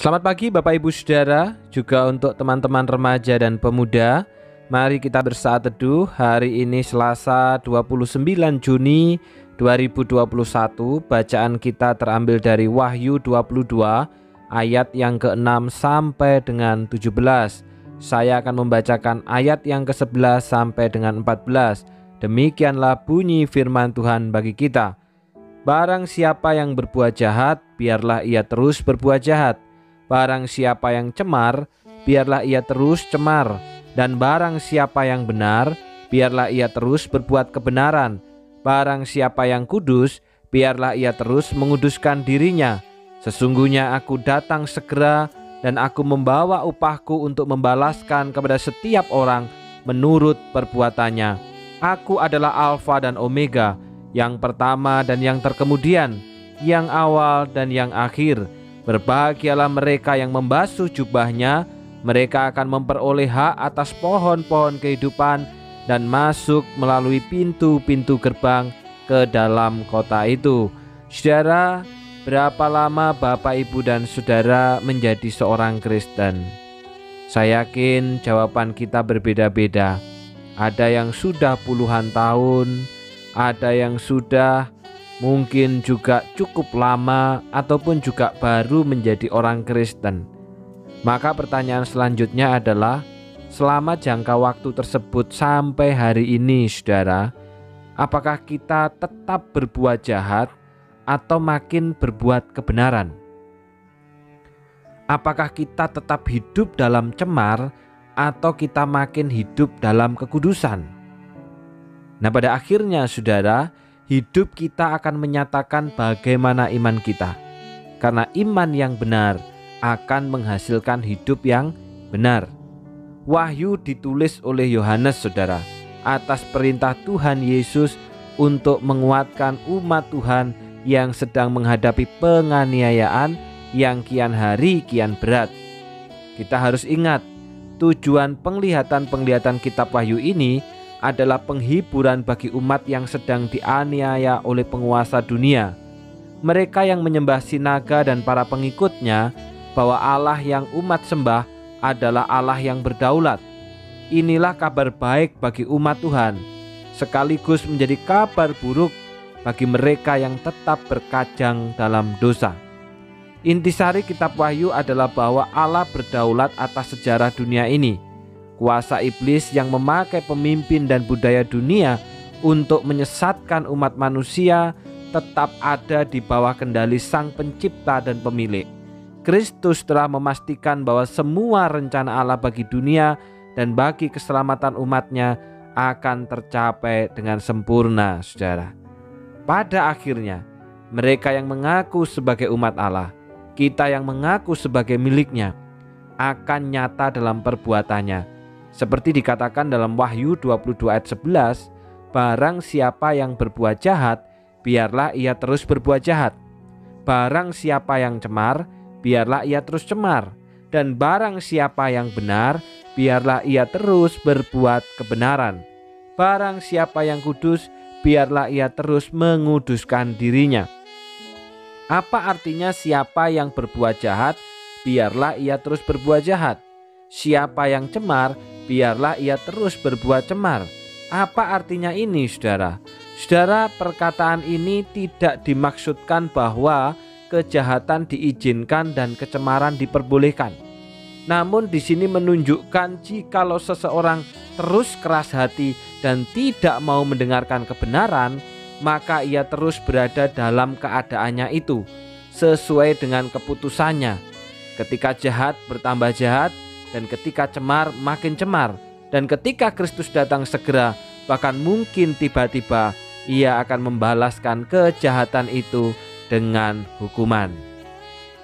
Selamat pagi Bapak Ibu Saudara, juga untuk teman-teman remaja dan pemuda. Mari kita bersaat teduh hari ini Selasa 29 Juni 2021. Bacaan kita terambil dari Wahyu 22 ayat yang ke-6 sampai dengan 17. Saya akan membacakan ayat yang ke-11 sampai dengan 14. Demikianlah bunyi firman Tuhan bagi kita. Barang siapa yang berbuat jahat, biarlah ia terus berbuat jahat. Barang siapa yang cemar, biarlah ia terus cemar. Dan barang siapa yang benar, biarlah ia terus berbuat kebenaran. Barang siapa yang kudus, biarlah ia terus menguduskan dirinya. Sesungguhnya aku datang segera, dan aku membawa upahku untuk membalaskan kepada setiap orang menurut perbuatannya. Aku adalah Alfa dan Omega, yang pertama dan yang terkemudian, yang awal dan yang akhir. Berbahagialah mereka yang membasuh jubahnya, mereka akan memperoleh hak atas pohon-pohon kehidupan dan masuk melalui pintu-pintu gerbang ke dalam kota itu. Saudara, berapa lama Bapak, Ibu, dan Saudara menjadi seorang Kristen? Saya yakin jawaban kita berbeda-beda. Ada yang sudah puluhan tahun, ada yang sudah mungkin juga cukup lama, ataupun juga baru menjadi orang Kristen. Maka pertanyaan selanjutnya adalah, selama jangka waktu tersebut sampai hari ini, saudara, apakah kita tetap berbuat jahat atau makin berbuat kebenaran? Apakah kita tetap hidup dalam cemar atau kita makin hidup dalam kekudusan? Nah, pada akhirnya, saudara, hidup kita akan menyatakan bagaimana iman kita. Karena iman yang benar akan menghasilkan hidup yang benar. Wahyu ditulis oleh Yohanes, saudara, atas perintah Tuhan Yesus untuk menguatkan umat Tuhan yang sedang menghadapi penganiayaan yang kian hari kian berat. Kita harus ingat, tujuan penglihatan-penglihatan kitab Wahyu ini adalah penghiburan bagi umat yang sedang dianiaya oleh penguasa dunia. Mereka yang menyembah sinaga dan para pengikutnya bahwa Allah yang umat sembah adalah Allah yang berdaulat. Inilah kabar baik bagi umat Tuhan, sekaligus menjadi kabar buruk bagi mereka yang tetap berkajang dalam dosa. Intisari kitab Wahyu adalah bahwa Allah berdaulat atas sejarah dunia ini. Kuasa iblis yang memakai pemimpin dan budaya dunia untuk menyesatkan umat manusia tetap ada di bawah kendali Sang Pencipta dan Pemilik. Kristus telah memastikan bahwa semua rencana Allah bagi dunia dan bagi keselamatan umatnya akan tercapai dengan sempurna, saudara. Pada akhirnya, mereka yang mengaku sebagai umat Allah, kita yang mengaku sebagai miliknya, akan nyata dalam perbuatannya. Seperti dikatakan dalam Wahyu 22 ayat 11, barang siapa yang berbuat jahat, biarlah ia terus berbuat jahat. Barang siapa yang cemar, biarlah ia terus cemar. Dan barang siapa yang benar, biarlah ia terus berbuat kebenaran. Barang siapa yang kudus, biarlah ia terus menguduskan dirinya. Apa artinya siapa yang berbuat jahat, biarlah ia terus berbuat jahat? Siapa yang cemar, biarlah ia terus berbuat cemar. Apa artinya ini, saudara? Saudara, perkataan ini tidak dimaksudkan bahwa kejahatan diizinkan dan kecemaran diperbolehkan. Namun di sini menunjukkan jikalau seseorang terus keras hati dan tidak mau mendengarkan kebenaran, maka ia terus berada dalam keadaannya itu, sesuai dengan keputusannya. Ketika jahat bertambah jahat, dan ketika cemar makin cemar. Dan ketika Kristus datang segera, bahkan mungkin tiba-tiba ia akan membalaskan kejahatan itu dengan hukuman.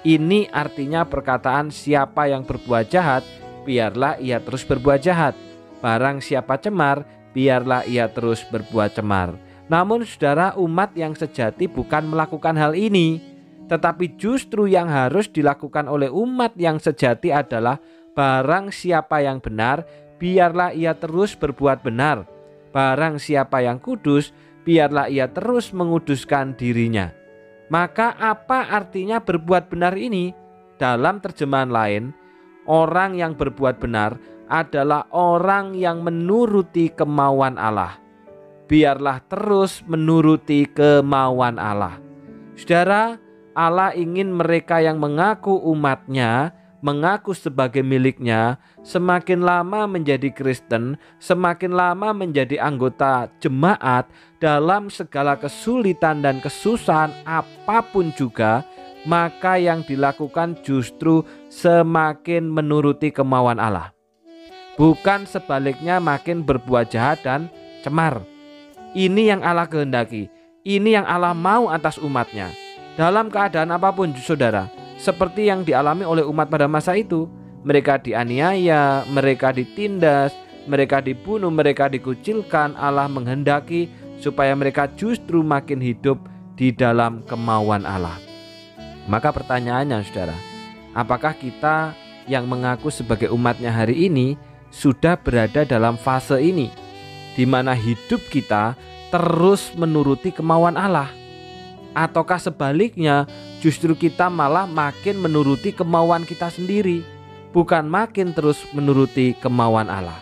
Ini artinya perkataan siapa yang berbuat jahat, biarlah ia terus berbuat jahat. Barang siapa cemar, biarlah ia terus berbuat cemar. Namun saudara, umat yang sejati bukan melakukan hal ini, tetapi justru yang harus dilakukan oleh umat yang sejati adalah barang siapa yang benar, biarlah ia terus berbuat benar. Barang siapa yang kudus, biarlah ia terus menguduskan dirinya. Maka apa artinya berbuat benar ini? Dalam terjemahan lain, orang yang berbuat benar adalah orang yang menuruti kemauan Allah. Biarlah terus menuruti kemauan Allah. Saudara, Allah ingin mereka yang mengaku umatnya, mengaku sebagai miliknya, semakin lama menjadi Kristen, semakin lama menjadi anggota jemaat dalam segala kesulitan dan kesusahan apapun juga, maka yang dilakukan justru semakin menuruti kemauan Allah. Bukan sebaliknya makin berbuat jahat dan cemar. Ini yang Allah kehendaki, ini yang Allah mau atas umatnya. Dalam keadaan apapun saudara, seperti yang dialami oleh umat pada masa itu, mereka dianiaya, mereka ditindas, mereka dibunuh, mereka dikucilkan. Allah menghendaki supaya mereka justru makin hidup di dalam kemauan Allah. Maka pertanyaannya saudara, apakah kita yang mengaku sebagai umatnya hari ini sudah berada dalam fase ini, di mana hidup kita terus menuruti kemauan Allah? Ataukah sebaliknya justru kita malah makin menuruti kemauan kita sendiri, bukan makin terus menuruti kemauan Allah?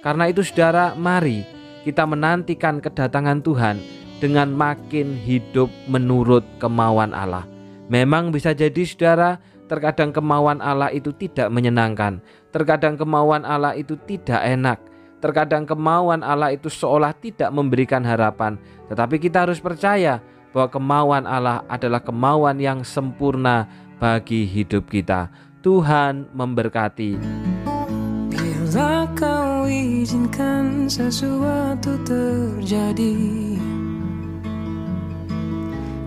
Karena itu saudara, mari kita menantikan kedatangan Tuhan dengan makin hidup menurut kemauan Allah. Memang bisa jadi saudara, terkadang kemauan Allah itu tidak menyenangkan, terkadang kemauan Allah itu tidak enak, terkadang kemauan Allah itu seolah tidak memberikan harapan. Tetapi kita harus percaya bahwa kemauan Allah adalah kemauan yang sempurna bagi hidup kita. Tuhan memberkati. Bila kau izinkan sesuatu terjadi,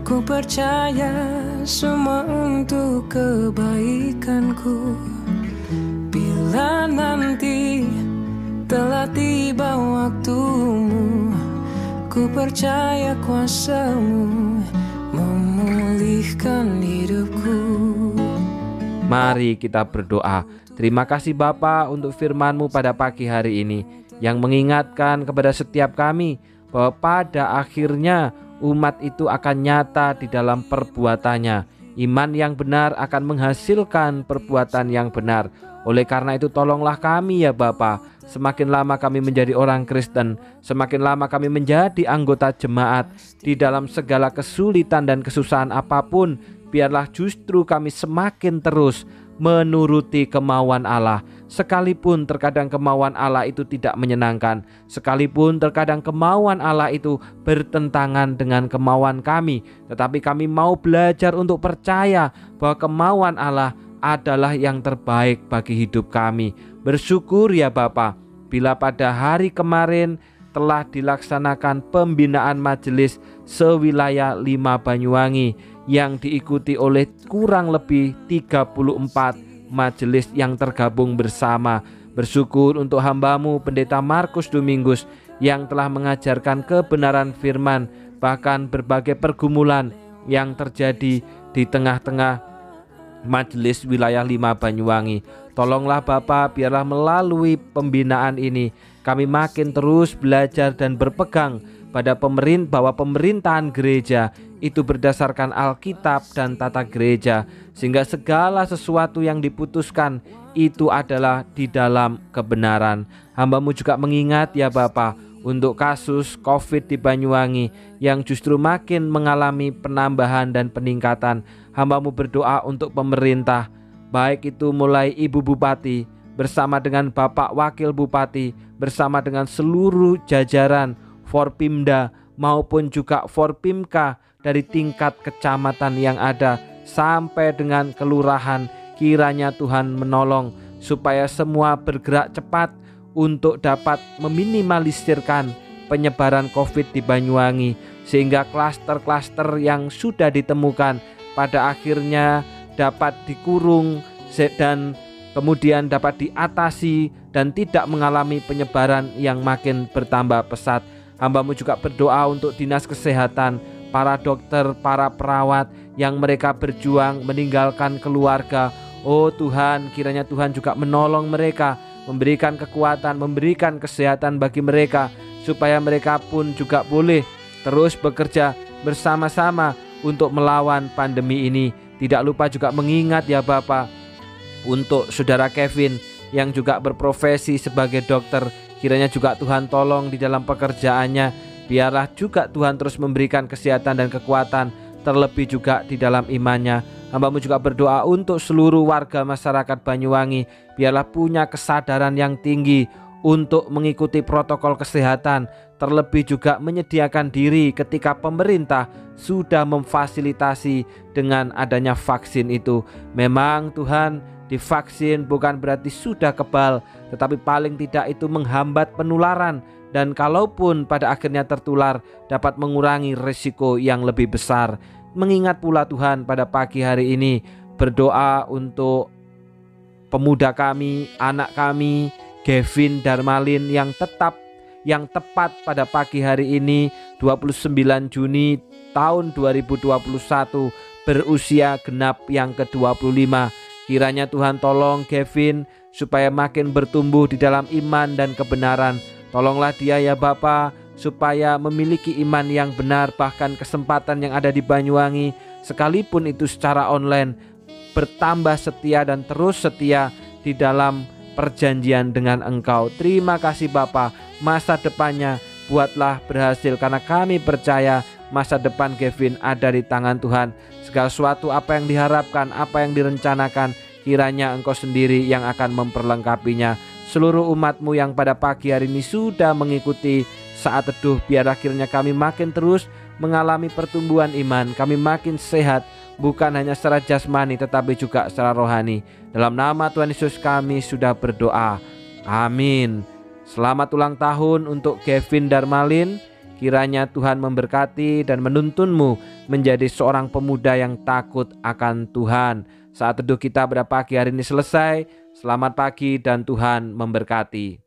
ku percaya semua untuk kebaikanku. Bila nanti telah tiba waktumu, ku percaya kuasa-Mu memulihkan hidupku. Mari kita berdoa. Terima kasih Bapa untuk firman-Mu pada pagi hari ini, yang mengingatkan kepada setiap kami bahwa pada akhirnya umat itu akan nyata di dalam perbuatannya. Iman yang benar akan menghasilkan perbuatan yang benar. Oleh karena itu tolonglah kami ya Bapa, semakin lama kami menjadi orang Kristen, semakin lama kami menjadi anggota jemaat, di dalam segala kesulitan dan kesusahan apapun, biarlah justru kami semakin terus menuruti kemauan Allah. Sekalipun terkadang kemauan Allah itu tidak menyenangkan, sekalipun terkadang kemauan Allah itu bertentangan dengan kemauan kami, tetapi kami mau belajar untuk percaya bahwa kemauan Allah adalah yang terbaik bagi hidup kami. Bersyukur ya Bapa, bila pada hari kemarin telah dilaksanakan pembinaan majelis sewilayah 5 Banyuwangi yang diikuti oleh kurang lebih 34 majelis yang tergabung bersama. Bersyukur untuk hamba-Mu Pendeta Markus Domingus yang telah mengajarkan kebenaran firman, bahkan berbagai pergumulan yang terjadi di tengah-tengah majelis wilayah 5 Banyuwangi. Tolonglah Bapa, biarlah melalui pembinaan ini kami makin terus belajar dan berpegang pada bahwa pemerintahan gereja itu berdasarkan Alkitab dan tata gereja, sehingga segala sesuatu yang diputuskan itu adalah di dalam kebenaran. Hamba-Mu juga mengingat ya Bapa untuk kasus COVID di Banyuwangi yang justru makin mengalami penambahan dan peningkatan. Hamba-Mu berdoa untuk pemerintah, baik itu mulai Ibu Bupati bersama dengan Bapak Wakil Bupati, bersama dengan seluruh jajaran Forpimda maupun juga Forpimka dari tingkat kecamatan yang ada sampai dengan kelurahan. Kiranya Tuhan menolong supaya semua bergerak cepat untuk dapat meminimalisirkan penyebaran COVID di Banyuwangi, sehingga klaster-klaster yang sudah ditemukan pada akhirnya dapat dikurung dan kemudian dapat diatasi dan tidak mengalami penyebaran yang makin bertambah pesat. Hamba-Mu juga berdoa untuk dinas kesehatan, para dokter, para perawat yang mereka berjuang meninggalkan keluarga. Oh Tuhan, kiranya Tuhan juga menolong mereka, memberikan kekuatan, memberikan kesehatan bagi mereka, supaya mereka pun juga boleh terus bekerja bersama-sama untuk melawan pandemi ini. Tidak lupa juga mengingat ya Bapa, untuk saudara Kevin yang juga berprofesi sebagai dokter. Kiranya juga Tuhan tolong di dalam pekerjaannya. Biarlah juga Tuhan terus memberikan kesehatan dan kekuatan, terlebih juga di dalam imannya. Hamba-Mu juga berdoa untuk seluruh warga masyarakat Banyuwangi. Biarlah punya kesadaran yang tinggi untuk mengikuti protokol kesehatan, terlebih juga menyediakan diri ketika pemerintah sudah memfasilitasi dengan adanya vaksin itu. Memang Tuhan, divaksin bukan berarti sudah kebal, tetapi paling tidak itu menghambat penularan, dan kalaupun pada akhirnya tertular dapat mengurangi risiko yang lebih besar. Mengingat pula Tuhan, pada pagi hari ini berdoa untuk pemuda kami, anak kami Kevin Darmalin yang tepat pada pagi hari ini 29 Juni tahun 2021 berusia genap yang ke-25. Kiranya Tuhan tolong Kevin supaya makin bertumbuh di dalam iman dan kebenaran. Tolonglah dia ya Bapa, supaya memiliki iman yang benar, bahkan kesempatan yang ada di Banyuwangi sekalipun itu secara online, bertambah setia dan terus setia di dalam perjanjian dengan Engkau. Terima kasih Bapa, masa depannya buatlah berhasil, karena kami percaya masa depan Kevin ada di tangan Tuhan. Segala sesuatu apa yang diharapkan, apa yang direncanakan, kiranya Engkau sendiri yang akan memperlengkapinya. Seluruh umat-Mu yang pada pagi hari ini sudah mengikuti saat teduh, biar akhirnya kami makin terus mengalami pertumbuhan iman, kami makin sehat, bukan hanya secara jasmani tetapi juga secara rohani. Dalam nama Tuhan Yesus kami sudah berdoa. Amin. Selamat ulang tahun untuk Kevin Darmalin. Kiranya Tuhan memberkati dan menuntunmu menjadi seorang pemuda yang takut akan Tuhan. Saat teduh kita pada pagi hari ini selesai. Selamat pagi dan Tuhan memberkati.